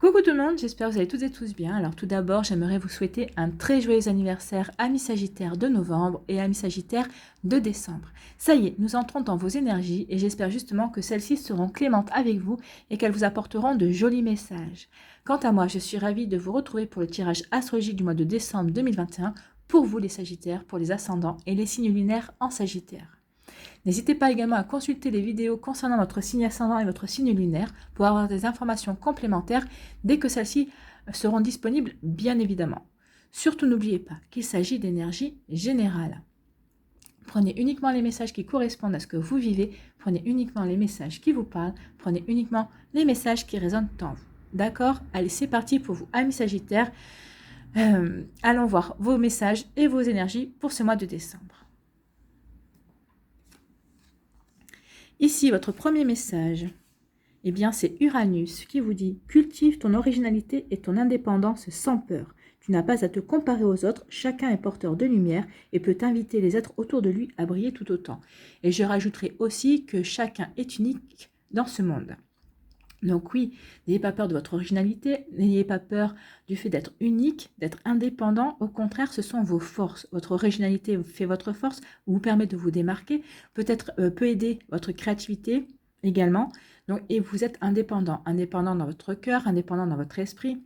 Coucou tout le monde, j'espère que vous allez toutes et tous bien. Alors tout d'abord, j'aimerais vous souhaiter un très joyeux anniversaire à mi-Sagittaire de novembre et à mi-Sagittaire de décembre. Ça y est, nous entrons dans vos énergies et j'espère justement que celles-ci seront clémentes avec vous et qu'elles vous apporteront de jolis messages. Quant à moi, je suis ravie de vous retrouver pour le tirage astrologique du mois de décembre 2021 pour vous les Sagittaires, pour les ascendants et les signes lunaires en Sagittaire. N'hésitez pas également à consulter les vidéos concernant votre signe ascendant et votre signe lunaire pour avoir des informations complémentaires dès que celles-ci seront disponibles, bien évidemment. Surtout n'oubliez pas qu'il s'agit d'énergie générale. Prenez uniquement les messages qui correspondent à ce que vous vivez, prenez uniquement les messages qui vous parlent, prenez uniquement les messages qui résonnent en vous. D'accord? Allez, c'est parti pour vous, amis Sagittaires. Allons voir vos messages et vos énergies pour ce mois de décembre. Ici, votre premier message, eh bien, c'est Uranus qui vous dit « Cultive ton originalité et ton indépendance sans peur. Tu n'as pas à te comparer aux autres, chacun est porteur de lumière et peut inviter les êtres autour de lui à briller tout autant. » Et je rajouterai aussi que chacun est unique dans ce monde. Donc oui, n'ayez pas peur de votre originalité, n'ayez pas peur du fait d'être unique, d'être indépendant. Au contraire, ce sont vos forces. Votre originalité fait votre force, vous permet de vous démarquer, peut-être peut aider votre créativité également. Donc, et vous êtes indépendant, indépendant dans votre cœur, indépendant dans votre esprit,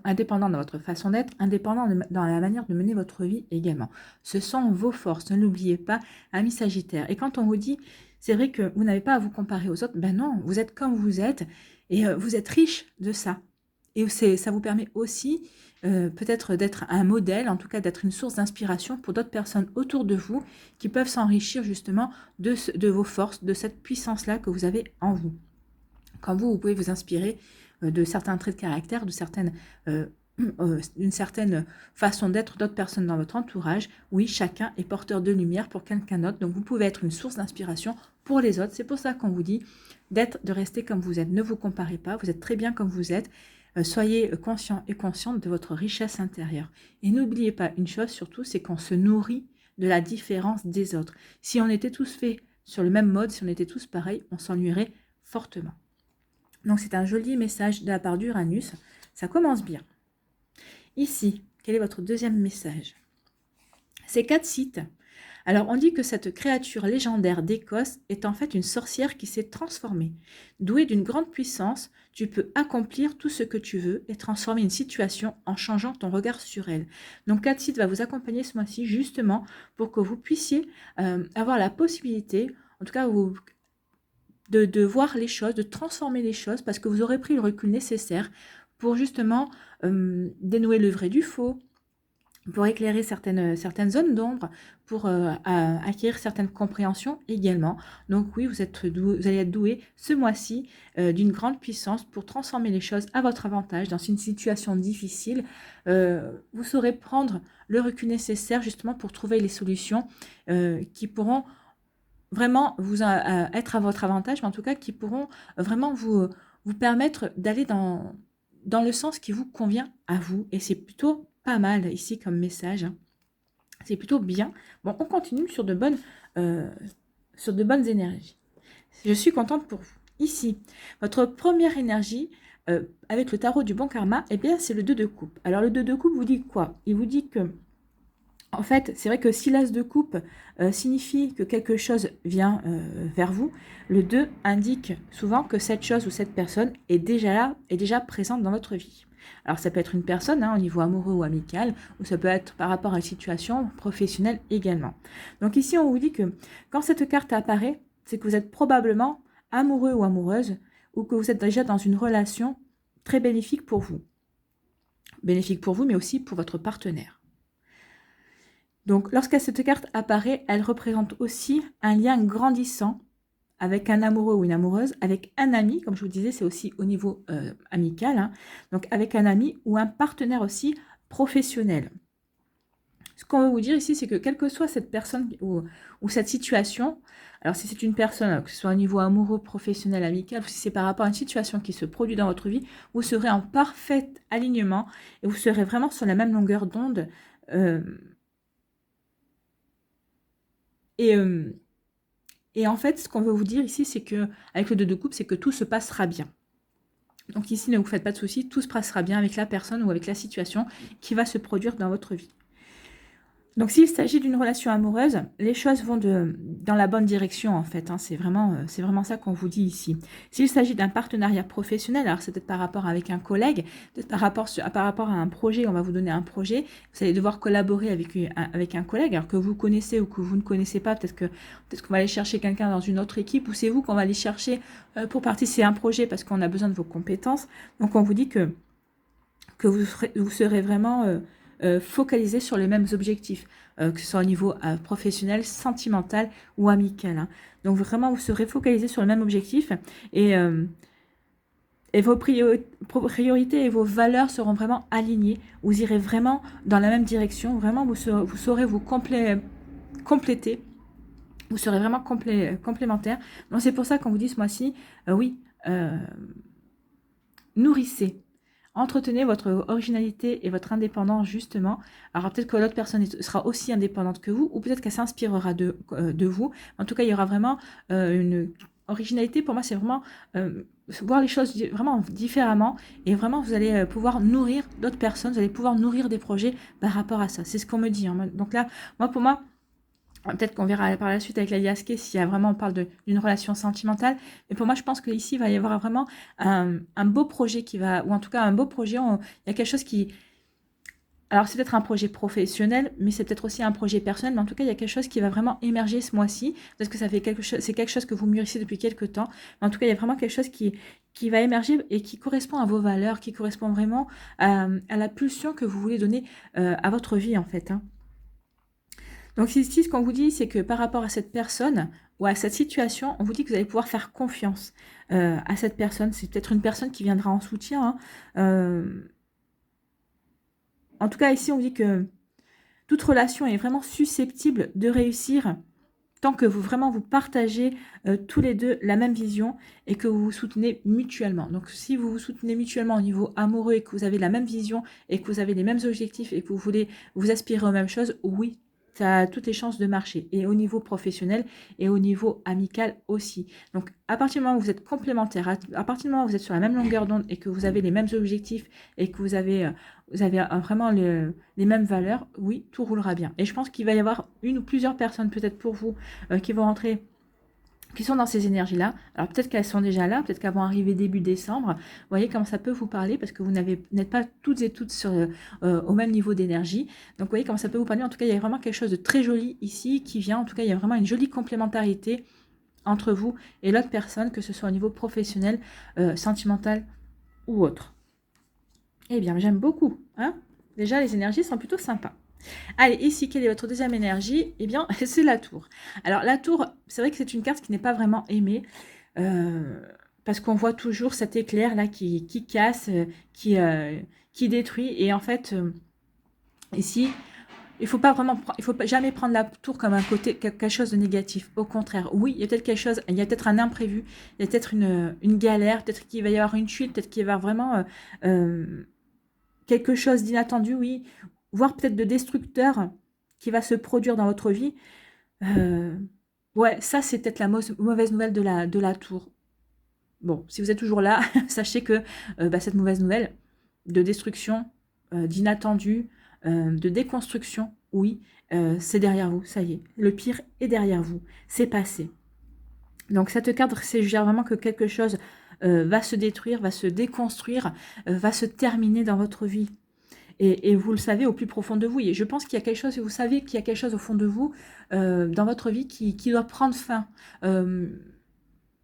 indépendant dans votre façon d'être, indépendant dans la manière de mener votre vie également. Ce sont vos forces, ne l'oubliez pas, amis Sagittaires. Et quand on vous dit c'est vrai que vous n'avez pas à vous comparer aux autres. Ben non, vous êtes comme vous êtes et vous êtes riche de ça. Et ça vous permet aussi peut-être d'être un modèle, en tout cas d'être une source d'inspiration pour d'autres personnes autour de vous qui peuvent s'enrichir justement de vos forces, de cette puissance-là que vous avez en vous. Comme vous pouvez vous inspirer de certains traits de caractère, d'une certaine façon d'être d'autres personnes dans votre entourage. Oui, chacun est porteur de lumière pour quelqu'un d'autre, donc vous pouvez être une source d'inspiration pour les autres. C'est pour ça qu'on vous dit de rester comme vous êtes. Ne vous comparez pas, vous êtes très bien comme vous êtes. Soyez conscient et consciente de votre richesse intérieure. Et n'oubliez pas une chose surtout, c'est qu'on se nourrit de la différence des autres. Si on était tous faits sur le même mode, si on était tous pareils, on s'ennuierait fortement. Donc c'est un joli message de la part d'Uranus. Ça commence bien. Ici, quel est votre deuxième message? C'est Katsit. Alors, on dit que cette créature légendaire d'Écosse est en fait une sorcière qui s'est transformée. Douée d'une grande puissance, tu peux accomplir tout ce que tu veux et transformer une situation en changeant ton regard sur elle. Donc, Katsit va vous accompagner ce mois-ci justement pour que vous puissiez avoir la possibilité, en tout cas, de voir les choses, de transformer les choses, parce que vous aurez pris le recul nécessaire pour justement dénouer le vrai du faux, pour éclairer certaines zones d'ombre, pour acquérir certaines compréhensions également. Donc oui, vous allez être doué ce mois-ci d'une grande puissance pour transformer les choses à votre avantage dans une situation difficile. Vous saurez prendre le recul nécessaire justement pour trouver les solutions qui pourront vraiment vous être à votre avantage, mais en tout cas qui pourront vraiment vous permettre d'aller dans le sens qui vous convient à vous. Et c'est plutôt pas mal ici comme message. C'est plutôt bien. Bon, on continue sur de bonnes énergies. Je suis contente pour vous. Ici, votre première énergie avec le tarot du bon karma, eh bien, c'est le 2 de coupe. Alors, le 2 de coupe vous dit quoi? Il vous dit que en fait, c'est vrai que si l'as de coupe signifie que quelque chose vient vers vous, le 2 indique souvent que cette chose ou cette personne est déjà là, est déjà présente dans votre vie. Alors ça peut être une personne au niveau amoureux ou amical, ou ça peut être par rapport à une situation professionnelle également. Donc ici, on vous dit que quand cette carte apparaît, c'est que vous êtes probablement amoureux ou amoureuse, ou que vous êtes déjà dans une relation très bénéfique pour vous. Bénéfique pour vous, mais aussi pour votre partenaire. Donc, lorsque cette carte apparaît, elle représente aussi un lien grandissant avec un amoureux ou une amoureuse, avec un ami, comme je vous disais, c'est aussi au niveau amical, donc avec un ami ou un partenaire aussi professionnel. Ce qu'on veut vous dire ici, c'est que quelle que soit cette personne ou cette situation, alors si c'est une personne, que ce soit au niveau amoureux, professionnel, amical, ou si c'est par rapport à une situation qui se produit dans votre vie, vous serez en parfait alignement et vous serez vraiment sur la même longueur d'onde. Et en fait, ce qu'on veut vous dire ici, c'est que avec le 2 de coupe, c'est que tout se passera bien. Donc ici, ne vous faites pas de soucis, tout se passera bien avec la personne ou avec la situation qui va se produire dans votre vie. Donc, s'il s'agit d'une relation amoureuse, les choses vont dans la bonne direction, en fait. Hein. C'est vraiment ça qu'on vous dit ici. S'il s'agit d'un partenariat professionnel, alors c'est peut-être par rapport avec un collègue, peut-être par rapport à un projet, on va vous donner un projet, vous allez devoir collaborer avec un collègue, alors que vous connaissez ou que vous ne connaissez pas, peut-être qu'on va aller chercher quelqu'un dans une autre équipe, ou c'est vous qu'on va aller chercher pour participer à un projet parce qu'on a besoin de vos compétences. Donc, on vous dit que vous serez vraiment focalisé sur les mêmes objectifs, que ce soit au niveau professionnel, sentimental ou amical. Hein. Donc vraiment, vous serez focalisé sur le même objectif et vos priorités et vos valeurs seront vraiment alignées. Vous irez vraiment dans la même direction. Vraiment, vous saurez vous compléter. Vous serez vraiment complémentaires. Donc c'est pour ça qu'on vous dit ce mois-ci, oui, nourrissez. Entretenez votre originalité et votre indépendance, justement. Alors, peut-être que l'autre personne sera aussi indépendante que vous, ou peut-être qu'elle s'inspirera de vous. En tout cas, il y aura vraiment une originalité. Pour moi, c'est vraiment voir les choses vraiment différemment. Et vraiment, vous allez pouvoir nourrir d'autres personnes. Vous allez pouvoir nourrir des projets par rapport à ça. C'est ce qu'on me dit. Hein. Donc là, pour moi, peut-être qu'on verra par la suite avec la Yasuke si vraiment on parle d'une relation sentimentale. Mais pour moi, je pense qu'ici, il va y avoir vraiment un beau projet ou en tout cas un beau projet. Il y a quelque chose qui... Alors, c'est peut-être un projet professionnel, mais c'est peut-être aussi un projet personnel. Mais en tout cas, il y a quelque chose qui va vraiment émerger ce mois-ci. Parce que c'est quelque chose que vous mûrissez depuis quelques temps. Mais en tout cas, il y a vraiment quelque chose qui va émerger et qui correspond à vos valeurs, qui correspond vraiment à la pulsion que vous voulez donner à votre vie, en fait. Hein. Donc ici, ce qu'on vous dit, c'est que par rapport à cette personne ou à cette situation, on vous dit que vous allez pouvoir faire confiance à cette personne. C'est peut-être une personne qui viendra en soutien. Hein. En tout cas, ici, on vous dit que toute relation est vraiment susceptible de réussir tant que vous partagez tous les deux la même vision et que vous vous soutenez mutuellement. Donc, si vous vous soutenez mutuellement au niveau amoureux et que vous avez la même vision et que vous avez les mêmes objectifs et que vous voulez vous aspirer aux mêmes choses, oui, ça a toutes les chances de marcher. Et au niveau professionnel et au niveau amical aussi. Donc, à partir du moment où vous êtes complémentaires, à partir du moment où vous êtes sur la même longueur d'onde et que vous avez les mêmes objectifs et que vous avez vraiment les mêmes valeurs, oui, tout roulera bien. Et je pense qu'il va y avoir une ou plusieurs personnes, peut-être pour vous, qui vont rentrer, qui sont dans ces énergies-là. Alors peut-être qu'elles sont déjà là, peut-être qu'elles vont arriver début décembre. Vous voyez comment ça peut vous parler, parce que vous n'êtes pas toutes et toutes au même niveau d'énergie. Donc vous voyez comment ça peut vous parler. En tout cas, il y a vraiment quelque chose de très joli ici qui vient. En tout cas, il y a vraiment une jolie complémentarité entre vous et l'autre personne, que ce soit au niveau professionnel, sentimental ou autre. Eh bien, j'aime beaucoup. Hein. Déjà, les énergies sont plutôt sympas. Allez, ici, quelle est votre deuxième énergie? Eh bien, c'est la tour. Alors, la tour, c'est vrai que c'est une carte qui n'est pas vraiment aimée, parce qu'on voit toujours cet éclair là qui casse, qui détruit. Et en fait, ici, il faut jamais prendre la tour comme quelque chose de négatif. Au contraire, oui, il y a peut-être quelque chose, il y a peut-être un imprévu, il y a peut-être une galère, peut-être qu'il va y avoir une chute, peut-être qu'il va y avoir vraiment quelque chose d'inattendu, oui, voire peut-être de destructeur qui va se produire dans votre vie. Ouais, ça, c'est peut-être la mauvaise nouvelle de la tour. Bon, si vous êtes toujours là, sachez que cette mauvaise nouvelle de destruction, d'inattendu, de déconstruction, oui, c'est derrière vous, ça y est. Le pire est derrière vous, c'est passé. Donc, cette carte, c'est vraiment que quelque chose va se détruire, va se déconstruire, va se terminer dans votre vie. Et vous le savez au plus profond de vous. Et je pense qu'il y a quelque chose, vous savez qu'il y a quelque chose au fond de vous, dans votre vie, qui doit prendre fin,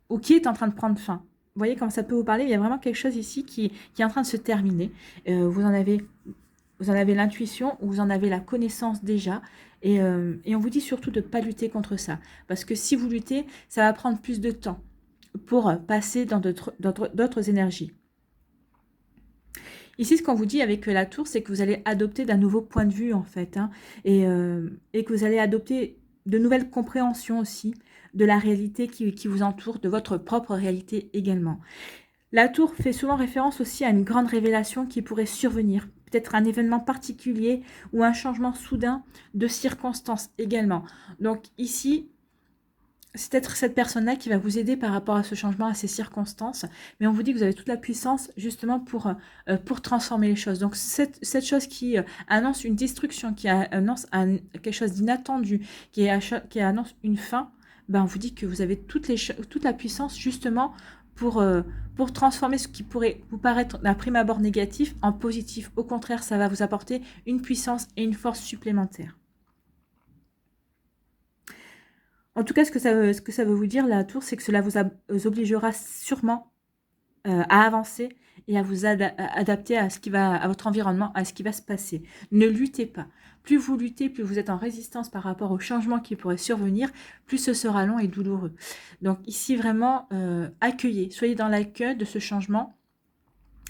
ou qui est en train de prendre fin. Vous voyez comment ça peut vous parler? Il y a vraiment quelque chose ici qui est en train de se terminer. Vous en avez l'intuition, ou vous en avez la connaissance déjà. Et on vous dit surtout de ne pas lutter contre ça. Parce que si vous luttez, ça va prendre plus de temps pour passer dans d'autres énergies. Ici, ce qu'on vous dit avec la tour, c'est que vous allez adopter d'un nouveau point de vue, en fait, hein, et que vous allez adopter de nouvelles compréhensions aussi de la réalité qui vous entoure, de votre propre réalité également. La tour fait souvent référence aussi à une grande révélation qui pourrait survenir, peut-être un événement particulier ou un changement soudain de circonstances également. Donc ici, c'est peut-être cette personne-là qui va vous aider par rapport à ce changement, à ces circonstances. Mais on vous dit que vous avez toute la puissance justement pour transformer les choses. Donc cette chose qui annonce une destruction, qui annonce quelque chose d'inattendu, qui annonce une fin, ben on vous dit que vous avez toute la puissance justement pour transformer ce qui pourrait vous paraître d'un prime abord négatif en positif. Au contraire, ça va vous apporter une puissance et une force supplémentaires. En tout cas, ce que ça veut vous dire, la tour, c'est que cela vous obligera sûrement à avancer et à vous adapter à votre environnement, à ce qui va se passer. Ne luttez pas. Plus vous luttez, plus vous êtes en résistance par rapport aux changements qui pourraient survenir, plus ce sera long et douloureux. Donc ici, vraiment, accueillez. Soyez dans l'accueil de ce changement.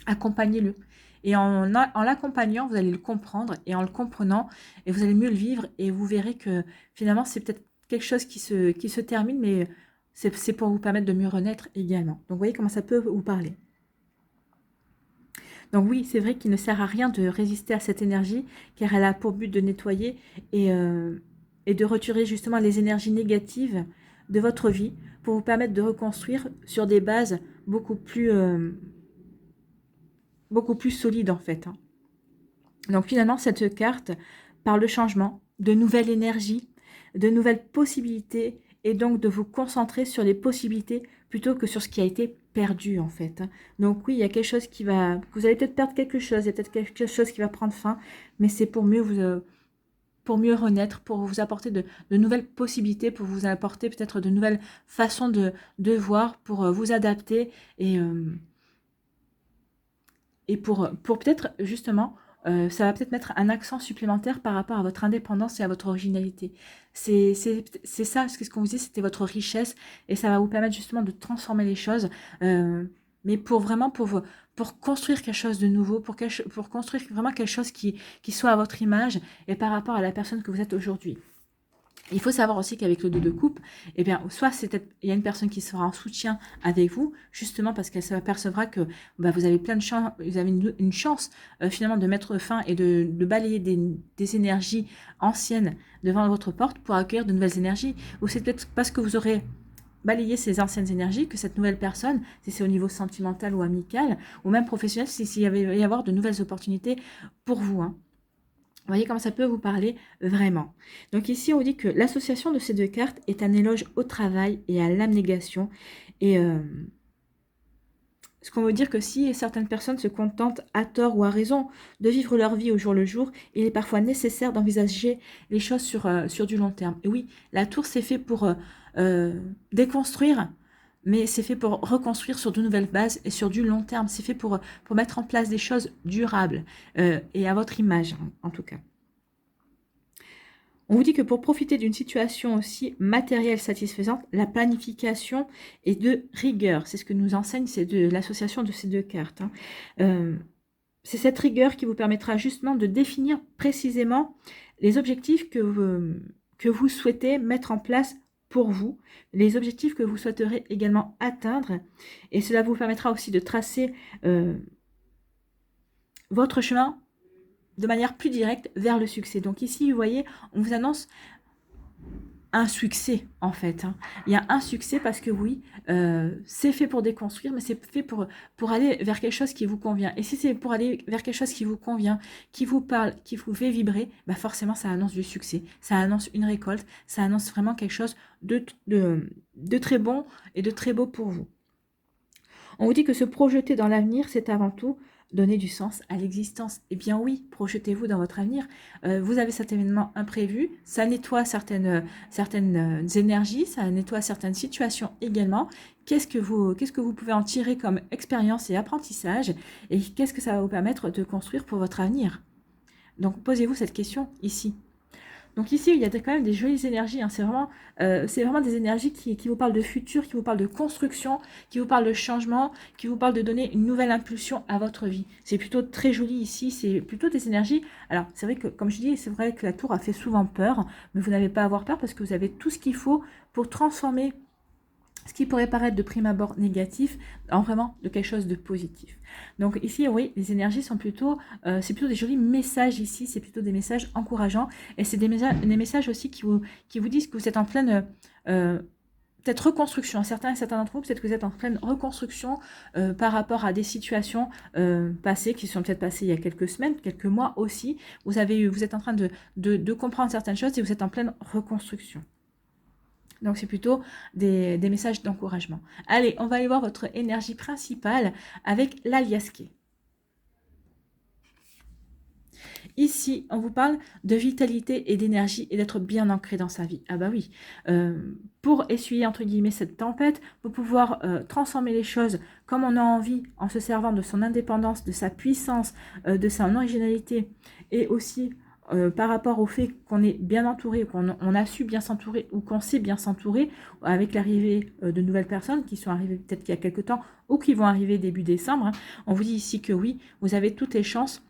Accompagnez-le. Et en l'accompagnant, vous allez le comprendre. Et en le comprenant, et vous allez mieux le vivre. Et vous verrez que finalement, c'est peut-être quelque chose qui se termine, mais c'est pour vous permettre de mieux renaître également. Donc, vous voyez comment ça peut vous parler. Donc oui, c'est vrai qu'il ne sert à rien de résister à cette énergie, car elle a pour but de nettoyer et de retirer justement les énergies négatives de votre vie pour vous permettre de reconstruire sur des bases beaucoup plus solides en fait. Donc finalement, cette carte parle de changement, de nouvelles énergies, de nouvelles possibilités, et donc de vous concentrer sur les possibilités plutôt que sur ce qui a été perdu en fait. Donc oui, il y a quelque chose qui va... Vous allez peut-être perdre quelque chose, il y a peut-être quelque chose qui va prendre fin, mais c'est pour mieux renaître, pour vous apporter de nouvelles possibilités, pour vous apporter peut-être de nouvelles façons de voir, pour vous adapter et pour peut-être justement... ça va peut-être mettre un accent supplémentaire par rapport à votre indépendance et à votre originalité. C'est ça, ce qu'on vous dit, c'était votre richesse, et ça va vous permettre justement de transformer les choses, mais pour construire quelque chose de nouveau, pour construire vraiment quelque chose qui soit à votre image et par rapport à la personne que vous êtes aujourd'hui. Il faut savoir aussi qu'avec le 2 de coupe, eh bien, soit il y a une personne qui sera en soutien avec vous, justement parce qu'elle s'apercevra que vous avez plein de chance, vous avez une chance finalement de mettre fin et de balayer des énergies anciennes devant votre porte pour accueillir de nouvelles énergies. Ou c'est peut-être parce que vous aurez balayé ces anciennes énergies que cette nouvelle personne, si c'est au niveau sentimental ou amical, ou même professionnel, s'il va y avoir de nouvelles opportunités pour vous, hein. Vous voyez comment ça peut vous parler vraiment. Donc ici, on dit que l'association de ces deux cartes est un éloge au travail et à l'abnégation. Et ce qu'on veut dire que si certaines personnes se contentent, à tort ou à raison, de vivre leur vie au jour le jour, il est parfois nécessaire d'envisager les choses sur du long terme. Et oui, la tour, c'est fait pour déconstruire, mais c'est fait pour reconstruire sur de nouvelles bases et sur du long terme. C'est fait pour mettre en place des choses durables et à votre image, en tout cas. On vous dit que pour profiter d'une situation aussi matérielle satisfaisante, la planification est de rigueur. C'est ce que nous enseigne l'association de ces deux cartes, hein. C'est cette rigueur qui vous permettra justement de définir précisément les objectifs que vous souhaitez mettre en place pour vous, les objectifs que vous souhaiterez également atteindre, et cela vous permettra aussi de tracer votre chemin de manière plus directe vers le succès. Donc ici, vous voyez, on vous annonce un succès en fait, hein. Il y a un succès parce que oui, c'est fait pour déconstruire, mais c'est fait pour aller vers quelque chose qui vous convient. Et si c'est pour aller vers quelque chose qui vous convient, qui vous parle, qui vous fait vibrer, forcément ça annonce du succès, ça annonce une récolte, ça annonce vraiment quelque chose de très bon et de très beau pour vous. On vous dit que se projeter dans l'avenir, c'est avant tout donner du sens à l'existence. Eh bien oui, projetez-vous dans votre avenir. Vous avez cet événement imprévu, ça nettoie certaines énergies, ça nettoie certaines situations également. Qu'est-ce que vous pouvez en tirer comme expérience et apprentissage, et qu'est-ce que ça va vous permettre de construire pour votre avenir? Donc posez-vous cette question ici. Donc ici, il y a quand même des jolies énergies, hein. C'est vraiment des énergies qui vous parlent de futur, qui vous parlent de construction, qui vous parlent de changement, qui vous parlent de donner une nouvelle impulsion à votre vie. C'est plutôt très joli ici, c'est plutôt des énergies. Alors, c'est vrai que, comme je dis, c'est vrai que la tour a fait souvent peur, mais vous n'avez pas à avoir peur parce que vous avez tout ce qu'il faut pour transformer ce qui pourrait paraître de prime abord négatif en vraiment de quelque chose de positif. Donc ici, oui, les énergies sont c'est plutôt des jolis messages ici, c'est plutôt des messages encourageants, et c'est des messages aussi qui vous disent que vous êtes en pleine peut-être reconstruction. Certains d'entre vous, peut-être que vous êtes en pleine reconstruction par rapport à des situations passées, qui sont peut-être passées il y a quelques semaines, quelques mois aussi. Vous êtes en train de comprendre certaines choses et vous êtes en pleine reconstruction. Donc, c'est plutôt des messages d'encouragement. Allez, on va aller voir votre énergie principale avec l'aliasqué. Ici, on vous parle de vitalité et d'énergie et d'être bien ancré dans sa vie. Ah bah oui, pour essuyer entre guillemets cette tempête, pour pouvoir transformer les choses comme on a envie en se servant de son indépendance, de sa puissance, de son originalité et aussi par rapport au fait qu'on est bien entouré, qu'on a su bien s'entourer ou qu'on sait bien s'entourer avec l'arrivée de nouvelles personnes qui sont arrivées peut-être qu'il y a quelque temps ou qui vont arriver début décembre. Hein. On vous dit ici que oui, vous avez toutes les chances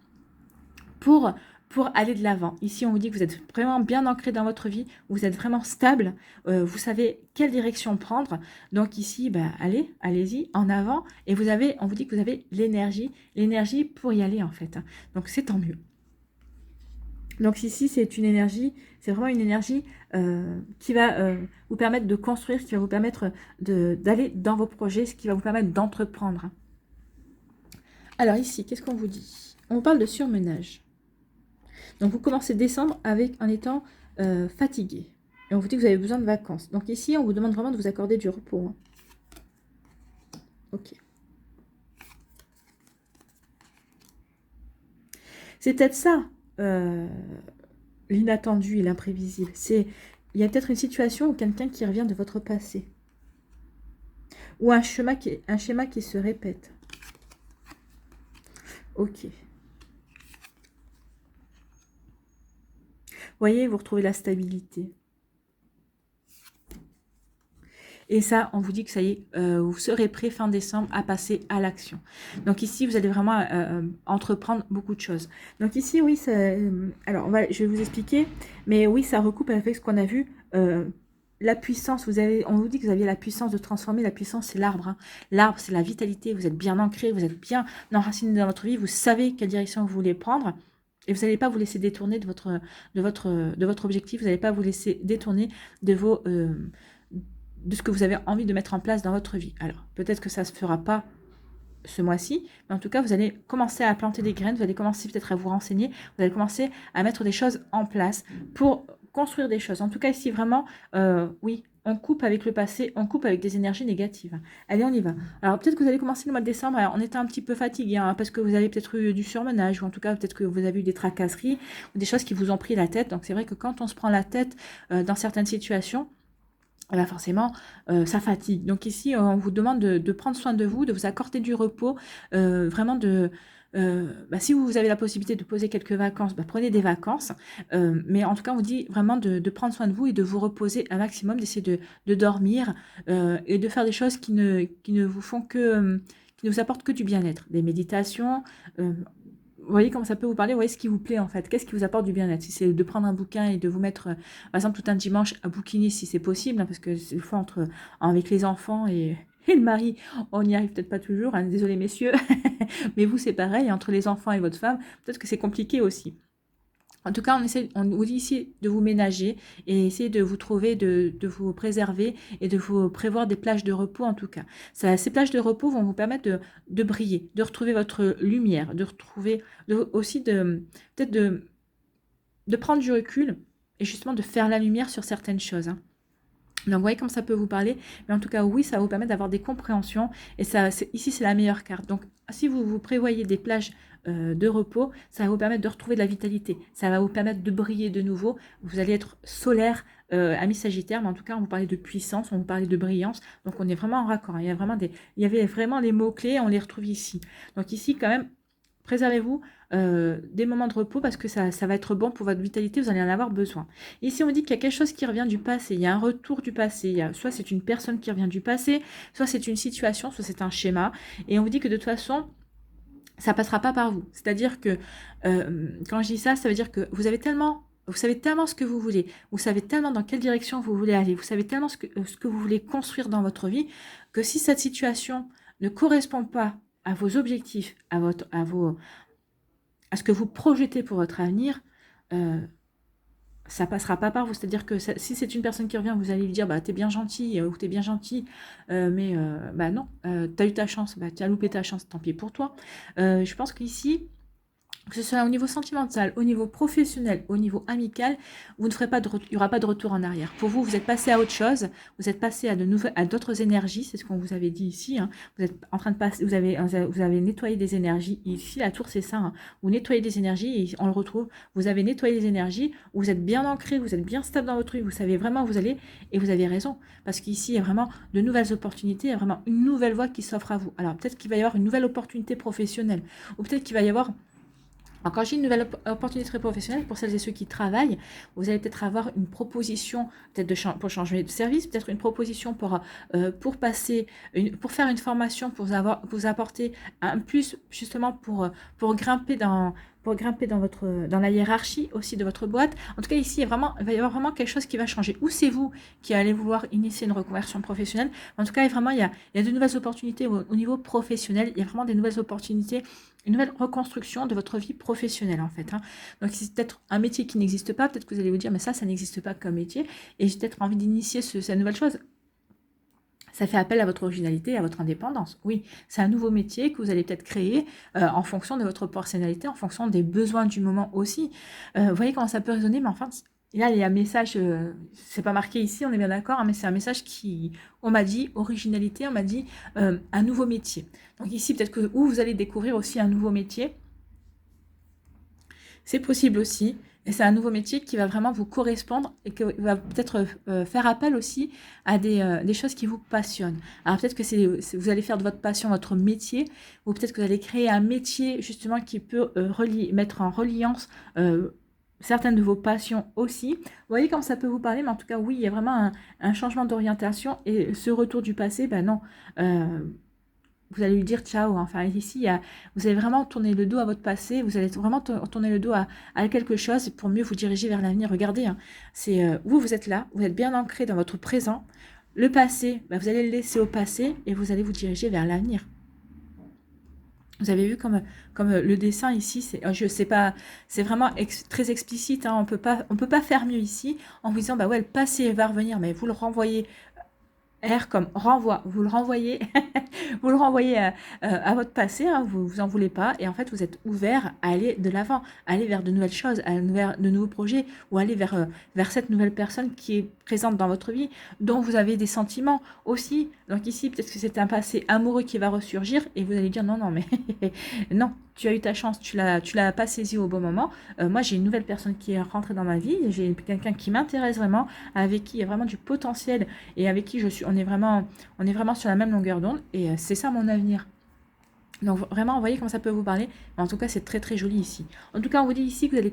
pour aller de l'avant. Ici, on vous dit que vous êtes vraiment bien ancré dans votre vie, vous êtes vraiment stable, vous savez quelle direction prendre. Donc ici, bah, allez-y, en avant. Et on vous dit que vous avez l'énergie pour y aller en fait. Hein. Donc c'est tant mieux. Donc ici, c'est vraiment une énergie qui va vous permettre de construire, qui va vous permettre d'aller dans vos projets, ce qui va vous permettre d'entreprendre. Alors ici, qu'est-ce qu'on vous dit? On vous parle de surmenage. Donc, vous commencez décembre en étant fatigué. Et on vous dit que vous avez besoin de vacances. Donc ici, on vous demande vraiment de vous accorder du repos. Hein. Ok. C'est peut-être ça, l'inattendu et l'imprévisible. Il y a peut-être une situation ou quelqu'un qui revient de votre passé. Ou un schéma qui se répète. Ok. Voyez, vous retrouvez la stabilité. Et ça, on vous dit que ça y est, vous serez prêt fin décembre à passer à l'action. Donc ici, vous allez vraiment entreprendre beaucoup de choses. Donc ici, oui, alors je vais vous expliquer. Mais oui, ça recoupe avec ce qu'on a vu. La puissance, on vous dit que vous aviez la puissance de transformer. La puissance, c'est l'arbre. Hein. L'arbre, c'est la vitalité. Vous êtes bien ancré, vous êtes bien enraciné dans votre vie. Vous savez quelle direction vous voulez prendre. Et vous n'allez pas vous laisser détourner de votre objectif. Vous n'allez pas vous laisser détourner de ce que vous avez envie de mettre en place dans votre vie. Alors, peut-être que ça ne se fera pas ce mois-ci, mais en tout cas, vous allez commencer à planter des graines, vous allez commencer peut-être à vous renseigner, vous allez commencer à mettre des choses en place pour construire des choses. En tout cas, ici, vraiment, oui, on coupe avec le passé, on coupe avec des énergies négatives. Allez, on y va. Alors, peut-être que vous allez commencer le mois de décembre en étant un petit peu fatigué, hein, parce que vous avez peut-être eu du surmenage, ou en tout cas, peut-être que vous avez eu des tracasseries, ou des choses qui vous ont pris la tête. Donc, c'est vrai que quand on se prend la tête dans certaines situations, là forcément, ça fatigue. Donc ici, on vous demande de prendre soin de vous, de vous accorder du repos, vraiment si vous avez la possibilité de poser quelques vacances, prenez des vacances. Mais en tout cas, on vous dit vraiment de prendre soin de vous et de vous reposer un maximum, d'essayer de dormir et de faire des choses qui ne vous font qui ne vous apportent que du bien-être. Des méditations. Vous voyez comment ça peut vous parler, vous voyez ce qui vous plaît en fait, qu'est-ce qui vous apporte du bien-être. Si c'est de prendre un bouquin et de vous mettre, par exemple, tout un dimanche à bouquiner si c'est possible, hein, parce que des fois, avec les enfants et le mari, on n'y arrive peut-être pas toujours, hein, désolé messieurs, mais vous c'est pareil, entre les enfants et votre femme, peut-être que c'est compliqué aussi. En tout cas, on vous dit ici de vous ménager et essayer de vous trouver, de vous préserver et de vous prévoir des plages de repos en tout cas. Ces plages de repos vont vous permettre de briller, de retrouver votre lumière, de retrouver aussi peut-être de prendre du recul et justement de faire la lumière sur certaines choses. Hein. Donc, vous voyez comme ça peut vous parler. Mais en tout cas, oui, ça va vous permettre d'avoir des compréhensions. Et ici, c'est la meilleure carte. Donc, si vous prévoyez des plages de repos, ça va vous permettre de retrouver de la vitalité. Ça va vous permettre de briller de nouveau. Vous allez être solaire à mi-sagittaire. Mais en tout cas, on vous parlait de puissance, on vous parlait de brillance. Donc, on est vraiment en raccord. Hein. Il y avait vraiment les mots-clés. On les retrouve ici. Donc, ici, quand même, préservez-vous des moments de repos parce que ça va être bon pour votre vitalité, vous allez en avoir besoin. Ici, on dit qu'il y a quelque chose qui revient du passé, il y a un retour du passé, soit c'est une personne qui revient du passé, soit c'est une situation, soit c'est un schéma, et on vous dit que de toute façon, ça passera pas par vous. C'est-à-dire que, quand je dis ça, ça veut dire que vous savez tellement ce que vous voulez, vous savez tellement dans quelle direction vous voulez aller, vous savez tellement ce que vous voulez construire dans votre vie, que si cette situation ne correspond pas à vos objectifs, à ce que vous projetez pour votre avenir, ça passera pas par vous. C'est-à-dire que si c'est une personne qui revient, vous allez lui dire, bah, t'es bien gentil ou t'es bien gentil, mais bah non, t'as eu ta chance, bah, tu as loupé ta chance, tant pis pour toi. Je pense qu'ici, que ce soit au niveau sentimental, au niveau professionnel, au niveau amical, vous ne ferez pas il n'y aura pas de retour en arrière. Pour vous, vous êtes passé à autre chose, vous êtes passé à d'autres énergies, c'est ce qu'on vous avait dit ici. Hein. Vous êtes en train de passer, vous avez nettoyé des énergies. Ici, la tour, c'est ça. Hein. Vous nettoyez des énergies et on le retrouve. Vous avez nettoyé des énergies, vous êtes bien ancré, vous êtes bien stable dans votre vie, vous savez vraiment où vous allez et vous avez raison. Parce qu'ici, il y a vraiment de nouvelles opportunités, il y a vraiment une nouvelle voie qui s'offre à vous. Alors, peut-être qu'il va y avoir une nouvelle opportunité professionnelle ou peut-être qu'il va y avoir alors, quand j'ai une nouvelle opportunité professionnelle, pour celles et ceux qui travaillent, vous allez peut-être avoir une proposition, peut-être pour changer de service, peut-être une proposition pour faire une formation, vous apporter un plus, justement, pour grimper dans la hiérarchie aussi de votre boîte. En tout cas, ici, il va y avoir vraiment quelque chose qui va changer. Ou c'est vous qui allez vouloir initier une reconversion professionnelle. En tout cas, vraiment, il y a de nouvelles opportunités au niveau professionnel. Il y a vraiment des nouvelles opportunités, une nouvelle reconstruction de votre vie professionnelle, en fait. Hein. Donc, c'est peut-être un métier qui n'existe pas. Peut-être que vous allez vous dire, mais ça n'existe pas comme métier. Et j'ai peut-être envie d'initier cette nouvelle chose. Ça fait appel à votre originalité, à votre indépendance. Oui, c'est un nouveau métier que vous allez peut-être créer en fonction de votre personnalité, en fonction des besoins du moment aussi. Vous voyez comment ça peut résonner, mais enfin, là, il y a un message, c'est pas marqué ici, on est bien d'accord, hein, mais c'est un message on m'a dit, originalité, on m'a dit un nouveau métier. Donc ici, peut-être que vous allez découvrir aussi un nouveau métier. C'est possible aussi. Et c'est un nouveau métier qui va vraiment vous correspondre et qui va peut-être faire appel aussi à des choses qui vous passionnent. Alors peut-être que vous allez faire de votre passion votre métier, ou peut-être que vous allez créer un métier justement qui peut mettre en reliance certaines de vos passions aussi. Vous voyez comment ça peut vous parler, mais en tout cas, oui, il y a vraiment un changement d'orientation et ce retour du passé, ben non. Vous allez lui dire ciao. Enfin, ici, vous allez vraiment tourner le dos à votre passé, vous allez vraiment tourner le dos à quelque chose pour mieux vous diriger vers l'avenir. Regardez, hein, vous êtes là, vous êtes bien ancré dans votre présent. Le passé, vous allez le laisser au passé et vous allez vous diriger vers l'avenir. Vous avez vu comme le dessin ici, c'est vraiment très explicite. Hein, on peut pas faire mieux ici en vous disant, ouais, le passé va revenir, mais vous le renvoyez. R comme renvoi, vous le renvoyez, vous le renvoyez à votre passé, hein, vous en voulez pas, et en fait vous êtes ouvert à aller de l'avant, à aller vers de nouvelles choses, vers de nouveaux projets, ou aller vers cette nouvelle personne qui est présente dans votre vie, dont vous avez des sentiments aussi. Donc ici, peut-être que c'est un passé amoureux qui va ressurgir, et vous allez dire non, mais non, tu as eu ta chance, tu l'as pas saisi au bon moment. Moi, j'ai une nouvelle personne qui est rentrée dans ma vie, j'ai quelqu'un qui m'intéresse vraiment, avec qui il y a vraiment du potentiel et avec qui on est vraiment sur la même longueur d'onde et c'est ça mon avenir. Donc vraiment, vous voyez comment ça peut vous parler. En tout cas, c'est très très joli ici. En tout cas, on vous dit ici que vous allez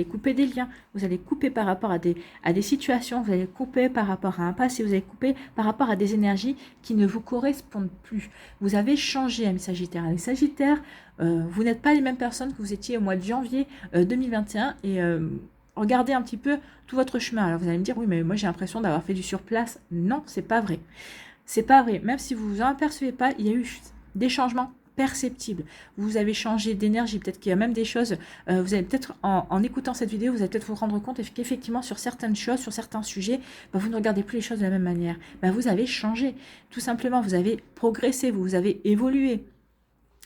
couper des liens, vous allez couper par rapport à des situations, vous allez couper par rapport à un passé, vous allez couper par rapport à des énergies qui ne vous correspondent plus. Vous avez changé, mes Sagittaires. Les Sagittaires, vous n'êtes pas les mêmes personnes que vous étiez au mois de janvier 2021 et regardez un petit peu tout votre chemin. Alors vous allez me dire, oui, mais moi j'ai l'impression d'avoir fait du surplace. Non, c'est pas vrai. C'est pas vrai. Même si vous vous en apercevez pas, il y a eu des changements perceptible. Vous avez changé d'énergie, peut-être qu'il y a même des choses, vous allez peut-être, en écoutant cette vidéo, vous allez peut-être vous rendre compte qu'effectivement, sur certaines choses, sur certains sujets, vous ne regardez plus les choses de la même manière. Vous avez changé. Tout simplement, vous avez progressé, vous avez évolué.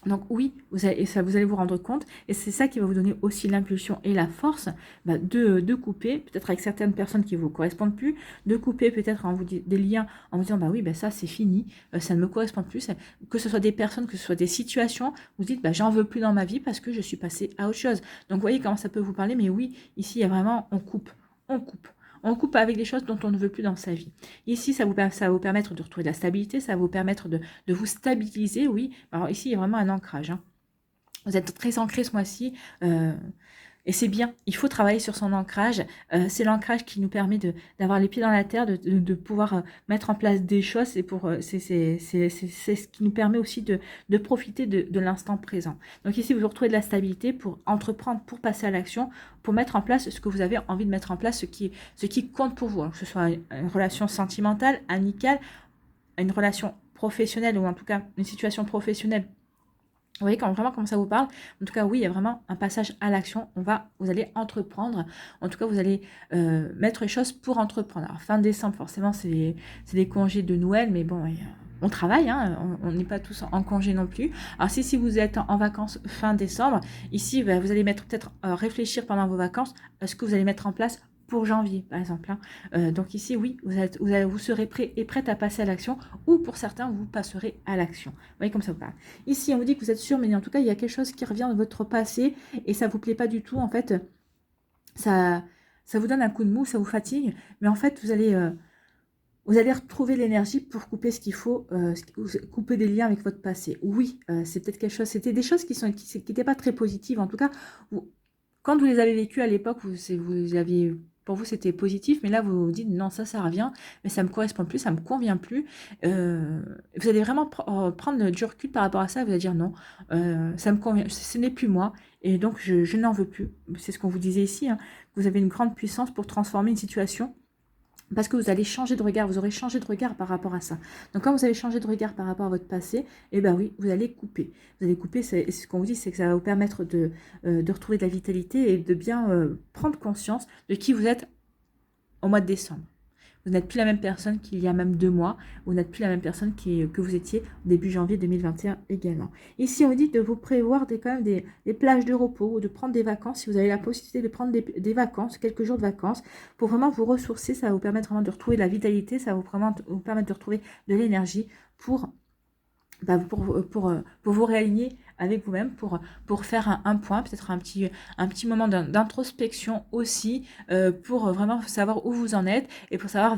Donc oui, vous allez vous rendre compte, et c'est ça qui va vous donner aussi l'impulsion et la force de couper, peut-être avec certaines personnes qui ne vous correspondent plus, de couper peut-être des liens en vous disant, oui, ça c'est fini, ça ne me correspond plus, que ce soit des personnes, que ce soit des situations, vous dites, j'en veux plus dans ma vie parce que je suis passée à autre chose. Donc vous voyez comment ça peut vous parler, mais oui, ici il y a vraiment, on coupe. On coupe avec des choses dont on ne veut plus dans sa vie. Ici, ça va vous permettre de retrouver de la stabilité, ça va vous permettre de vous stabiliser, oui. Alors ici, il y a vraiment un ancrage. Hein. Vous êtes très ancré ce mois-ci. Et c'est bien, il faut travailler sur son ancrage. C'est l'ancrage qui nous permet d'avoir les pieds dans la terre, de pouvoir mettre en place des choses. C'est ce qui nous permet aussi de profiter de l'instant présent. Donc ici, vous retrouvez de la stabilité pour entreprendre, pour passer à l'action, pour mettre en place ce que vous avez envie de mettre en place, ce qui compte pour vous. Alors, que ce soit une relation sentimentale, amicale, une relation professionnelle ou en tout cas une situation professionnelle Vous voyez vraiment comment ça vous parle? En tout cas, oui, il y a vraiment un passage à l'action. Vous allez entreprendre. En tout cas, vous allez mettre les choses pour entreprendre. Alors, fin décembre, forcément, c'est les congés de Noël, mais bon, on travaille, hein, on n'est pas tous en congé non plus. Alors, si vous êtes en vacances fin décembre, ici, bah, vous allez mettre peut-être réfléchir pendant vos vacances à ce que vous allez mettre en place pour janvier, par exemple. Hein. Donc ici, oui, vous serez prêt et prête à passer à l'action, ou pour certains, vous passerez à l'action. Vous voyez comme ça vous parle. Ici, on vous dit que vous êtes sûr, mais en tout cas, il y a quelque chose qui revient de votre passé et ça ne vous plaît pas du tout. En fait, ça vous donne un coup de mou, ça vous fatigue, mais en fait, vous allez retrouver l'énergie pour couper ce qu'il faut, couper des liens avec votre passé. Oui, c'est peut-être quelque chose, c'était des choses qui n'étaient pas très positives. En tout cas, quand vous les avez vécues à l'époque, pour vous, c'était positif, mais là, vous vous dites, non, ça revient, mais ça ne me correspond plus, ça ne me convient plus. Vous allez vraiment prendre du recul par rapport à ça, vous allez dire, non, ça me convient, ce n'est plus moi, et donc je n'en veux plus. C'est ce qu'on vous disait ici, hein. Vous avez une grande puissance pour transformer une situation, parce que vous allez changer de regard, vous aurez changé de regard par rapport à ça. Donc quand vous avez changé de regard par rapport à votre passé, eh bien oui, vous allez couper. Vous allez couper, c'est ce qu'on vous dit, c'est que ça va vous permettre de retrouver de la vitalité et de bien prendre conscience de qui vous êtes au mois de décembre. Vous n'êtes plus la même personne qu'il y a même 2 mois. Vous n'êtes plus la même personne que vous étiez au début janvier 2021 également. Ici, on vous dit de vous prévoir quand même des plages de repos ou de prendre des vacances. Si vous avez la possibilité de prendre des vacances, quelques jours de vacances, pour vraiment vous ressourcer, ça va vous permettre vraiment de retrouver de la vitalité, ça va vous permettre de retrouver de l'énergie pour vous réaligner avec vous-même, pour faire un point, peut-être un petit moment d'introspection aussi, pour vraiment savoir où vous en êtes et pour savoir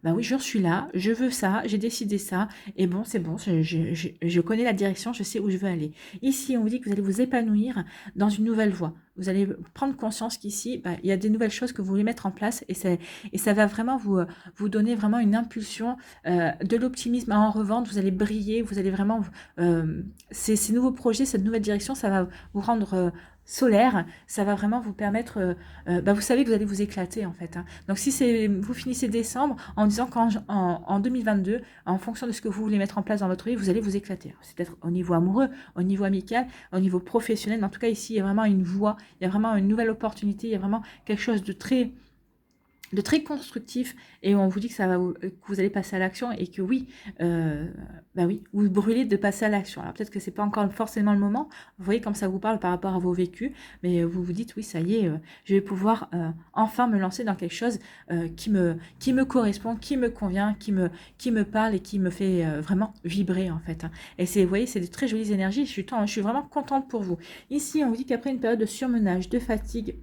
bah oui, je suis là, je veux ça, j'ai décidé ça, et bon, c'est bon, je connais la direction, je sais où je veux aller. Ici, on vous dit que vous allez vous épanouir dans une nouvelle voie. Vous allez prendre conscience qu'ici, bah, il y a des nouvelles choses que vous voulez mettre en place, et ça va vraiment vous donner vraiment une impulsion, de l'optimisme à en revendre. Vous allez briller, vous allez vraiment ces nouveaux projets, cette nouvelle direction, ça va vous rendre solaire, ça va vraiment vous permettre, bah, vous savez que vous allez vous éclater en fait. Hein. Donc si vous finissez décembre en disant qu'en 2022, en fonction de ce que vous voulez mettre en place dans votre vie, vous allez vous éclater. C'est peut-être au niveau amoureux, au niveau amical, au niveau professionnel, mais en tout cas ici il y a vraiment une voie, il y a vraiment une nouvelle opportunité, il y a vraiment quelque chose de très constructif, et on vous dit que que vous allez passer à l'action, et que oui, bah oui, vous brûlez de passer à l'action. Alors peut-être que c'est pas encore forcément le moment, vous voyez comme ça vous parle par rapport à vos vécus, mais vous vous dites oui, ça y est, je vais pouvoir enfin me lancer dans quelque chose qui me correspond, qui me convient, qui me parle et qui me fait vraiment vibrer en fait. Hein. Et vous voyez, c'est de très jolies énergies, je suis vraiment contente pour vous. Ici, on vous dit qu'après une période de surmenage, de fatigue,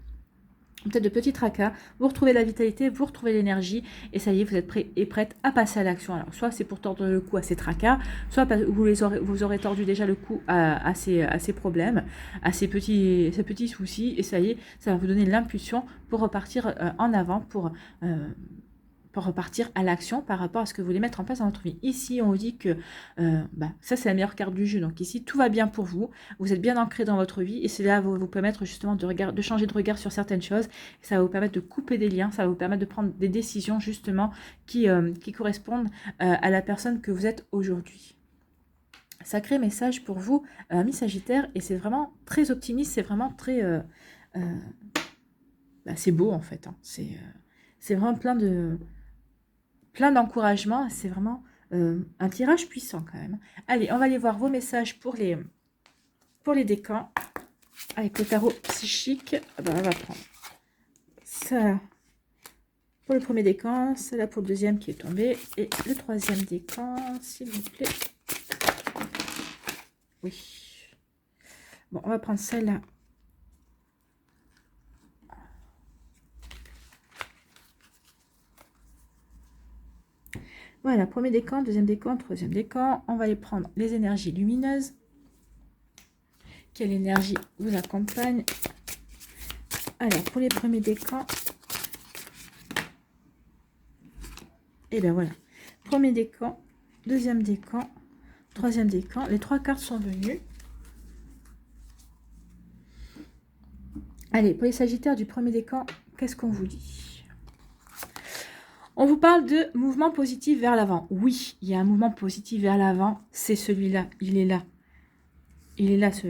peut-être de petits tracas, vous retrouvez la vitalité, vous retrouvez l'énergie, et ça y est, vous êtes prêt et prête à passer à l'action. Alors, soit c'est pour tordre le cou à ces tracas, soit vous aurez tordu déjà le cou à ces problèmes, à ces petits soucis, et ça y est, ça va vous donner l'impulsion pour repartir en avant, pour repartir à l'action par rapport à ce que vous voulez mettre en place dans votre vie. Ici, on vous dit que ça, c'est la meilleure carte du jeu. Donc ici, tout va bien pour vous. Vous êtes bien ancré dans votre vie, et cela va vous permettre justement de changer de regard sur certaines choses. Ça va vous permettre de couper des liens, ça va vous permettre de prendre des décisions justement qui correspondent à la personne que vous êtes aujourd'hui. Sacré message pour vous, mi-Sagittaire, et c'est vraiment très optimiste, c'est vraiment très... c'est beau en fait. Hein. C'est vraiment plein d'encouragement, c'est vraiment un tirage puissant quand même. Allez, on va aller voir vos messages pour les décans, avec le tarot psychique. On va prendre ça pour le premier décan, celle-là pour le deuxième qui est tombé, et le troisième décan, s'il vous plaît. Oui. Bon, on va prendre celle-là. Voilà, premier décan, deuxième décan, troisième décan. On va aller prendre les énergies lumineuses. Quelle énergie vous accompagne? Alors, pour les premiers décans, et bien voilà. Premier décan, deuxième décan, troisième décan. Les 3 cartes sont venues. Allez, pour les Sagittaires du premier décan, qu'est-ce qu'on vous dit? On vous parle de mouvement positif vers l'avant. Oui, il y a un mouvement positif vers l'avant, c'est celui-là, il est là. Il est là, si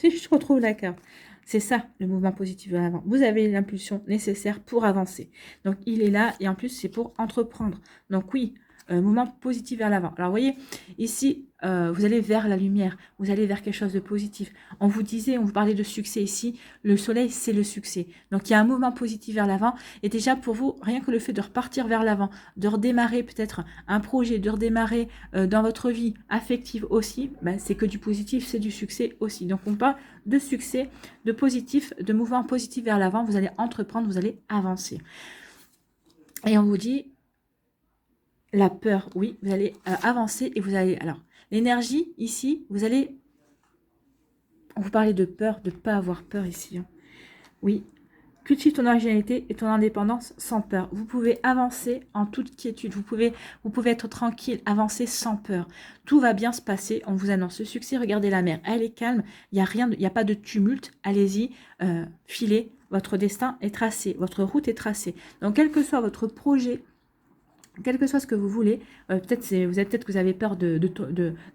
je retrouve la carte. C'est ça, le mouvement positif vers l'avant. Vous avez l'impulsion nécessaire pour avancer. Donc, il est là et en plus, c'est pour entreprendre. Donc, oui, mouvement positif vers l'avant. Alors, vous voyez, ici, vous allez vers la lumière. Vous allez vers quelque chose de positif. On vous parlait de succès ici. Le soleil, c'est le succès. Donc, il y a un mouvement positif vers l'avant. Et déjà, pour vous, rien que le fait de repartir vers l'avant, de redémarrer peut-être un projet, de redémarrer dans votre vie affective aussi, ben, c'est que du positif, c'est du succès aussi. Donc, on parle de succès, de positif, de mouvement positif vers l'avant. Vous allez entreprendre, vous allez avancer. Et on vous dit, la peur, oui, vous allez avancer et vous allez... Alors, l'énergie, ici, vous allez... On vous parlait de peur, de ne pas avoir peur ici. Hein. Oui, cultive ton originalité et ton indépendance sans peur. Vous pouvez avancer en toute quiétude. Vous pouvez être tranquille, avancer sans peur. Tout va bien se passer. On vous annonce le succès. Regardez la mer. Elle est calme. Il n'y a pas de tumulte. Allez-y, filez. Votre destin est tracé. Votre route est tracée. Donc, quel que soit votre projet, quel que soit ce que vous voulez, peut-être que vous avez peur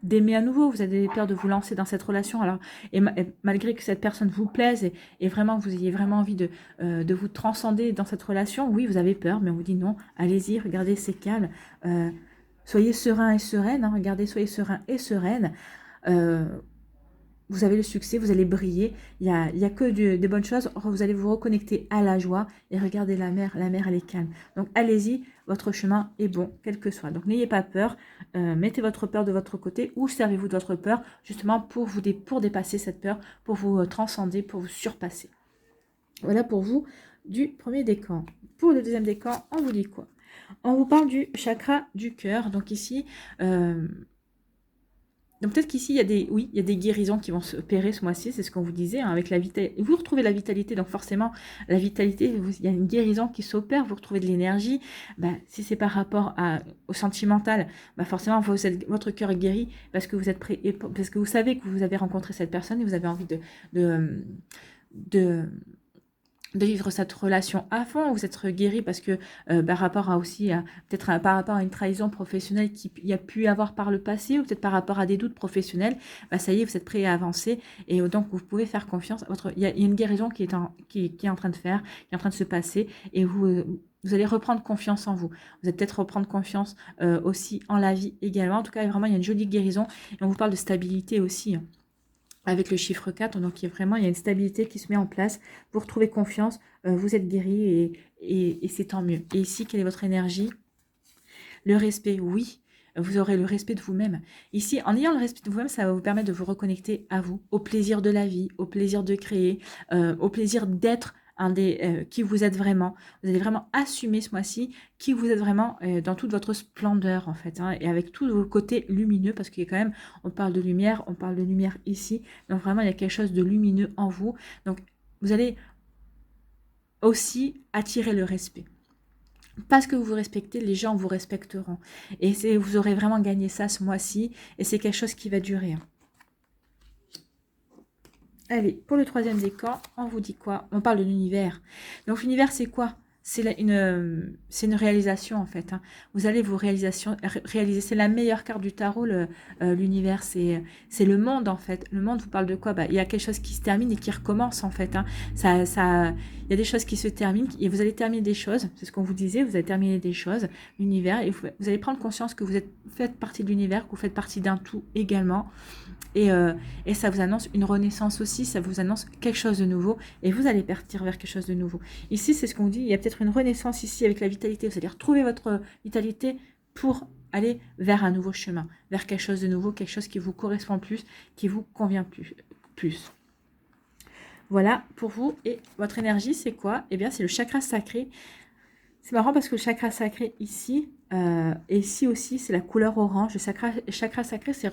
d'aimer à nouveau, vous avez peur de vous lancer dans cette relation, alors et malgré que cette personne vous plaise et vraiment que vous ayez vraiment envie de vous transcender dans cette relation, oui, vous avez peur, mais on vous dit non, allez-y, regardez, c'est calme, soyez serein et sereine, hein, regardez, soyez serein et sereine, vous avez le succès, vous allez briller, il y a que des bonnes choses, vous allez vous reconnecter à la joie et regardez la mer elle est calme. Donc allez-y, votre chemin est bon, quel que soit. Donc n'ayez pas peur, mettez votre peur de votre côté ou servez-vous de votre peur justement pour dépasser cette peur, pour vous transcender, pour vous surpasser. Voilà pour vous du premier décan. Pour le deuxième décan, on vous dit quoi? On vous parle du chakra du cœur. Donc ici... Donc peut-être qu'ici, il y a des guérisons qui vont se opérer ce mois-ci, c'est ce qu'on vous disait, hein, avec la vitalité. Vous retrouvez la vitalité, donc forcément, la vitalité, il y a une guérison qui s'opère, vous retrouvez de l'énergie. Bah, si c'est par rapport au sentimental, bah forcément, votre cœur est guéri parce que vous êtes prêt, parce que vous savez que vous avez rencontré cette personne et vous avez envie de vivre cette relation à fond, vous êtes guéri parce que par rapport à aussi, peut-être par rapport à une trahison professionnelle qu'il y a pu avoir par le passé, ou peut-être par rapport à des doutes professionnels, bah, ça y est, vous êtes prêt à avancer, et donc vous pouvez faire confiance. Il y a une guérison qui est en train de faire, qui est en train de se passer, et vous allez reprendre confiance en vous. Vous allez peut-être reprendre confiance aussi en la vie également. En tout cas, vraiment, il y a une jolie guérison, et on vous parle de stabilité aussi, hein, avec le chiffre 4, donc il y a une stabilité qui se met en place, vous retrouvez confiance, vous êtes guéri et c'est tant mieux. Et ici, quelle est votre énergie? Le respect, oui, vous aurez le respect de vous-même. Ici, en ayant le respect de vous-même, ça va vous permettre de vous reconnecter à vous, au plaisir de la vie, au plaisir de créer, au plaisir d'être qui vous êtes vraiment. Vous allez vraiment assumer ce mois-ci qui vous êtes vraiment dans toute votre splendeur en fait, hein, et avec tous vos côtés lumineux, parce qu'il y a quand même, on parle de lumière ici, donc vraiment il y a quelque chose de lumineux en vous. Donc vous allez aussi attirer le respect. Parce que vous vous respectez, les gens vous respecteront. Et vous aurez vraiment gagné ça ce mois-ci, et c'est quelque chose qui va durer. Hein. Allez, pour le troisième décan, on vous dit quoi? On parle de l'univers. Donc l'univers, c'est quoi? C'est une réalisation en fait. Hein. Vous allez vous réaliser. C'est la meilleure carte du tarot, l'univers. C'est le monde en fait. Le monde vous parle de quoi? Bah, il y a quelque chose qui se termine et qui recommence en fait. Hein. Il y a des choses qui se terminent et vous allez terminer des choses. C'est ce qu'on vous disait. Vous allez terminer des choses. L'univers. Et vous allez prendre conscience que faites partie de l'univers, que vous faites partie d'un tout également. Et ça vous annonce une renaissance aussi, ça vous annonce quelque chose de nouveau, et vous allez partir vers quelque chose de nouveau. Ici, c'est ce qu'on dit, il y a peut-être une renaissance ici avec la vitalité, vous allez retrouver votre vitalité pour aller vers un nouveau chemin, vers quelque chose de nouveau, quelque chose qui vous correspond plus, qui vous convient plus. Voilà pour vous, et votre énergie, c'est quoi? Eh bien, c'est le chakra sacré. C'est marrant parce que le chakra sacré ici, et ici aussi, c'est la couleur orange. Le chakra sacré, c'est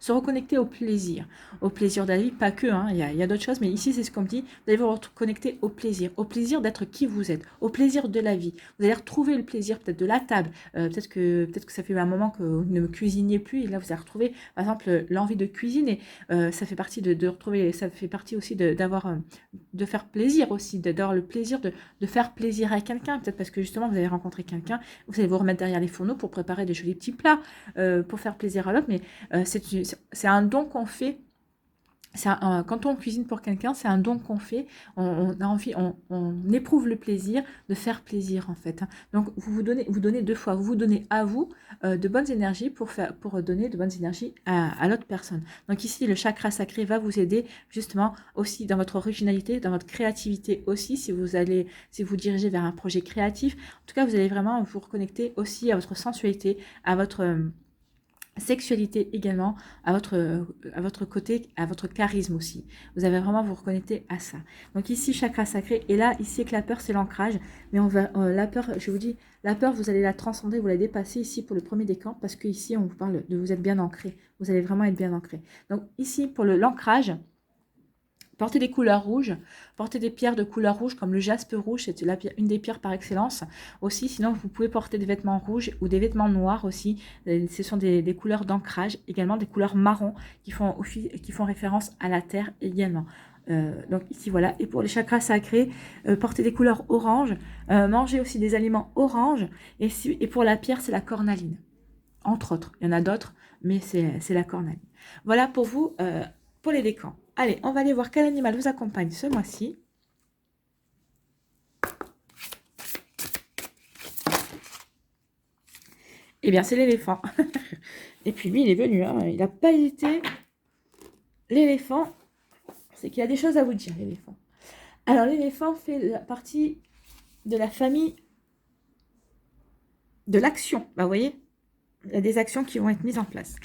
se reconnecter au plaisir de la vie, pas que, hein, il y a d'autres choses, mais ici, c'est ce qu'on me dit, vous allez vous reconnecter au plaisir d'être qui vous êtes, au plaisir de la vie. Vous allez retrouver le plaisir peut-être de la table, peut-être que ça fait un moment que vous ne cuisiniez plus, et là, vous allez retrouver, par exemple, l'envie de cuisiner. Ça fait partie de retrouver, ça fait partie aussi d'avoir, de faire plaisir aussi, d'avoir le plaisir de faire plaisir à quelqu'un, peut-être parce que justement, vous avez rencontré quelqu'un, vous allez vous remettre derrière les fourneaux pour préparer des jolis petits plats, pour faire plaisir à l'autre, mais c'est un don qu'on fait Quand on cuisine pour quelqu'un, c'est un don qu'on fait. On a envie, on éprouve le plaisir de faire plaisir en fait, hein. Donc vous donnez deux fois. Vous vous donnez à vous de bonnes énergies pour donner de bonnes énergies à l'autre personne. Donc ici, le chakra sacré va vous aider justement aussi dans votre originalité, dans votre créativité aussi. Si vous dirigez vers un projet créatif, en tout cas, vous allez vraiment vous reconnecter aussi à votre sensualité, à votre sexualité également, à votre côté, à votre charisme aussi. Vous allez vraiment vous reconnecter à ça. Donc ici, chakra sacré. Et là, ici, avec la peur, c'est l'ancrage. Mais la peur, je vous dis, la peur, vous allez la transcender, vous la dépasser ici pour le premier décan. Parce que ici, on vous parle de vous être bien ancré. Vous allez vraiment être bien ancré. Donc ici, pour l'ancrage, portez des couleurs rouges, portez des pierres de couleur rouge comme le jaspe rouge, c'est une des pierres par excellence aussi. Sinon, vous pouvez porter des vêtements rouges ou des vêtements noirs aussi. Ce sont des couleurs d'ancrage, également des couleurs marron qui font référence à la terre également. Donc ici voilà, et pour les chakras sacrés, portez des couleurs orange, mangez aussi des aliments orange, et pour la pierre, c'est la cornaline, entre autres. Il y en a d'autres, mais c'est la cornaline. Voilà pour vous, pour les décans. Allez, on va aller voir quel animal vous accompagne ce mois-ci. Eh bien, c'est l'éléphant. Et puis lui, il est venu, hein, il n'a pas hésité. L'éléphant, c'est qu'il a des choses à vous dire, l'éléphant. Alors, l'éléphant fait partie de la famille de l'action. Bah, vous voyez, il y a des actions qui vont être mises en place.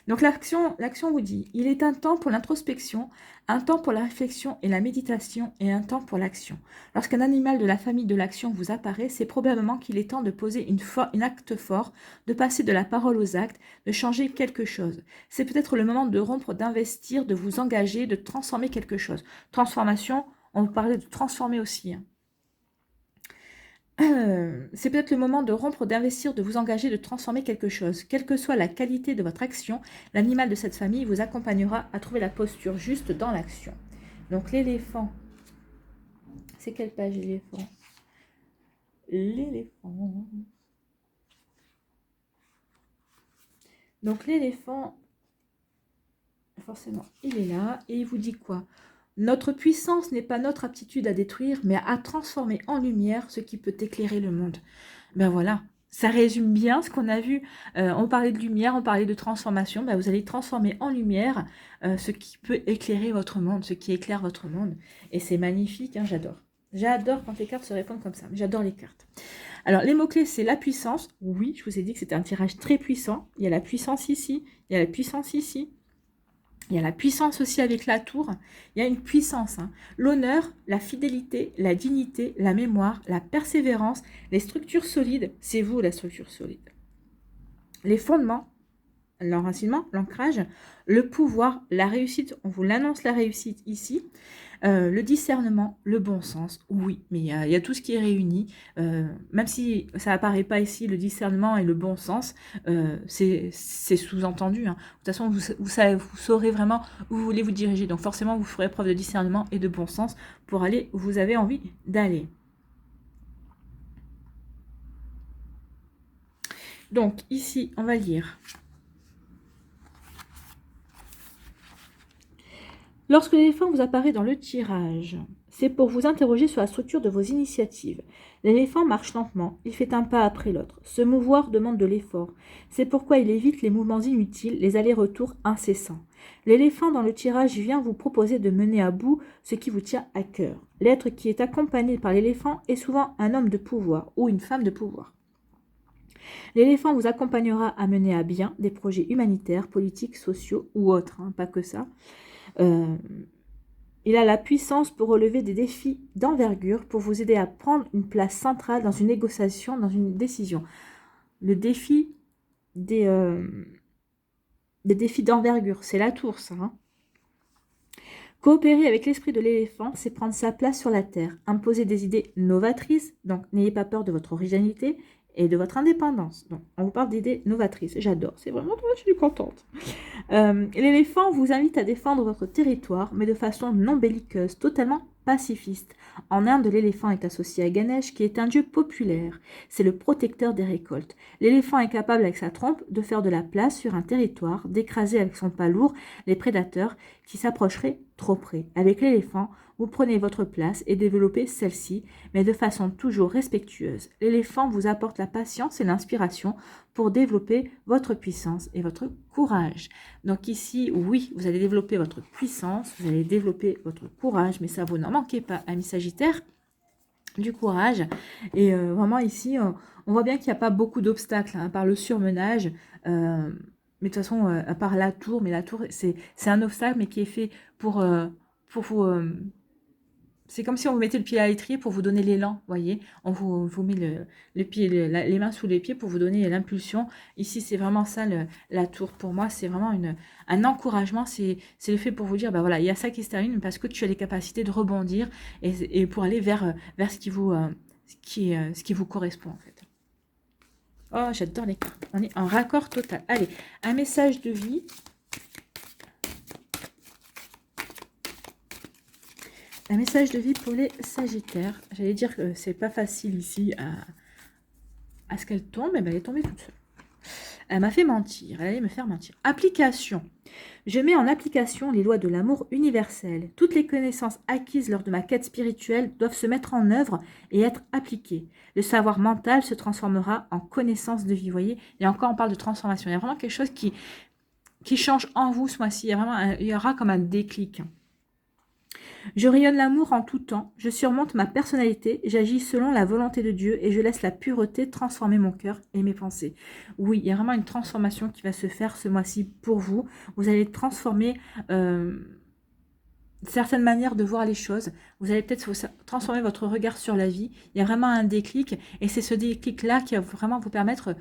Donc l'action vous dit, il est un temps pour l'introspection, un temps pour la réflexion et la méditation, et un temps pour l'action. Lorsqu'un animal de la famille de l'action vous apparaît, c'est probablement qu'il est temps de poser un acte fort, de passer de la parole aux actes, de changer quelque chose. C'est peut-être le moment de rompre, d'investir, de vous engager, de transformer quelque chose. Transformation, on vous parlait de transformer aussi, hein. C'est peut-être le moment de rompre, d'investir, de vous engager, de transformer quelque chose. Quelle que soit la qualité de votre action, l'animal de cette famille vous accompagnera à trouver la posture juste dans l'action. Donc l'éléphant, c'est quelle page l'éléphant? L'éléphant. Donc l'éléphant, forcément, il est là et il vous dit quoi? Notre puissance n'est pas notre aptitude à détruire, mais à transformer en lumière ce qui peut éclairer le monde. Ben voilà, ça résume bien ce qu'on a vu. On parlait de lumière, on parlait de transformation. Ben vous allez transformer en lumière ce qui peut éclairer votre monde, ce qui éclaire votre monde. Et c'est magnifique, hein, j'adore. J'adore quand les cartes se répondent comme ça. J'adore les cartes. Alors, les mots-clés, c'est la puissance. Oui, je vous ai dit que c'était un tirage très puissant. Il y a la puissance ici, il y a la puissance ici. Il y a la puissance aussi avec la tour. Il y a une puissance, hein. L'honneur, la fidélité, la dignité, la mémoire, la persévérance, les structures solides. C'est vous la structure solide. Les fondements, l'enracinement, l'ancrage, le pouvoir, la réussite. On vous l'annonce la réussite ici. Le discernement, le bon sens, oui, mais il y a tout ce qui est réuni. Même si ça apparaît pas ici, le discernement et le bon sens, c'est sous-entendu, hein. De toute façon, vous saurez vraiment où vous voulez vous diriger. Donc forcément, vous ferez preuve de discernement et de bon sens pour aller où vous avez envie d'aller. Donc ici, on va lire. Lorsque l'éléphant vous apparaît dans le tirage, c'est pour vous interroger sur la structure de vos initiatives. L'éléphant marche lentement, il fait un pas après l'autre. Se mouvoir demande de l'effort. C'est pourquoi il évite les mouvements inutiles, les allers-retours incessants. L'éléphant dans le tirage vient vous proposer de mener à bout ce qui vous tient à cœur. L'être qui est accompagné par l'éléphant est souvent un homme de pouvoir ou une femme de pouvoir. L'éléphant vous accompagnera à mener à bien des projets humanitaires, politiques, sociaux ou autres, hein, pas que ça. Il a la puissance pour relever des défis d'envergure, pour vous aider à prendre une place centrale dans une négociation, dans une décision. Le défi des défis d'envergure, c'est la tour, ça, hein. Coopérer avec l'esprit de l'éléphant, c'est prendre sa place sur la terre, imposer des idées novatrices, donc n'ayez pas peur de votre originalité et de votre indépendance. Donc, on vous parle d'idées novatrices, j'adore, c'est vraiment, je suis contente. L'éléphant vous invite à défendre votre territoire, mais de façon non belliqueuse, totalement pacifiste. En Inde, l'éléphant est associé à Ganesh, qui est un dieu populaire. C'est le protecteur des récoltes. L'éléphant est capable, avec sa trompe, de faire de la place sur un territoire, d'écraser avec son pas lourd les prédateurs qui s'approcherait trop près. Avec l'éléphant, vous prenez votre place et développez celle-ci, mais de façon toujours respectueuse. L'éléphant vous apporte la patience et l'inspiration pour développer votre puissance et votre courage. Donc ici, oui, vous allez développer votre puissance, vous allez développer votre courage, mais ça, vous n'en manquez pas, amis Sagittaires, du courage. Et vraiment ici, on voit bien qu'il n'y a pas beaucoup d'obstacles, hein, par le surmenage, mais de toute façon, à part la tour, mais la tour, c'est un obstacle, mais qui est fait pour vous... c'est comme si on vous mettait le pied à l'étrier pour vous donner l'élan, voyez. On vous met le pied, les mains sous les pieds pour vous donner l'impulsion. Ici, c'est vraiment ça, la tour. Pour moi, c'est vraiment un encouragement. C'est le fait pour vous dire, bah voilà, il y a ça qui se termine parce que tu as les capacités de rebondir et pour aller vers ce qui vous correspond, en fait. Oh, j'adore les cartes. On est en raccord total. Allez, un message de vie. Un message de vie pour les Sagittaires. J'allais dire que c'est pas facile ici à ce qu'elle tombe, mais ben elle est tombée toute seule. Elle m'a fait mentir, elle allait me faire mentir. Application. Je mets en application les lois de l'amour universel. Toutes les connaissances acquises lors de ma quête spirituelle doivent se mettre en œuvre et être appliquées. Le savoir mental se transformera en connaissance de vie. Vous voyez, et encore on parle de transformation. Il y a vraiment quelque chose qui change en vous ce mois-ci. Il y aura comme un déclic. Je rayonne l'amour en tout temps, je surmonte ma personnalité, j'agis selon la volonté de Dieu et je laisse la pureté transformer mon cœur et mes pensées. Oui, il y a vraiment une transformation qui va se faire ce mois-ci pour vous. Vous allez transformer certaines manières de voir les choses. Vous allez peut-être transformer votre regard sur la vie. Il y a vraiment un déclic et c'est ce déclic-là qui va vraiment vous permettre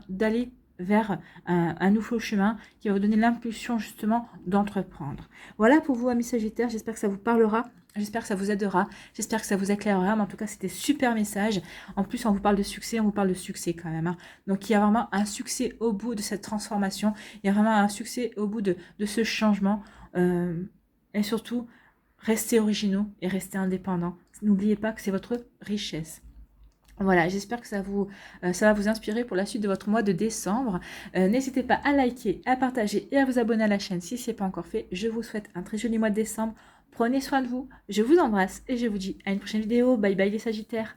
d'aller vers un nouveau chemin qui va vous donner l'impulsion justement d'entreprendre. Voilà pour vous, amis Sagittaires, j'espère que ça vous parlera, j'espère que ça vous aidera, j'espère que ça vous éclairera, mais en tout cas c'était super message. En plus on vous parle de succès, on vous parle de succès quand même, hein. Donc il y a vraiment un succès au bout de cette transformation, il y a vraiment un succès au bout de ce changement, et surtout restez originaux et restez indépendants. N'oubliez pas que c'est votre richesse. Voilà, j'espère que ça va vous inspirer pour la suite de votre mois de décembre. N'hésitez pas à liker, à partager et à vous abonner à la chaîne si ce n'est pas encore fait. Je vous souhaite un très joli mois de décembre. Prenez soin de vous, je vous embrasse et je vous dis à une prochaine vidéo. Bye bye les Sagittaires.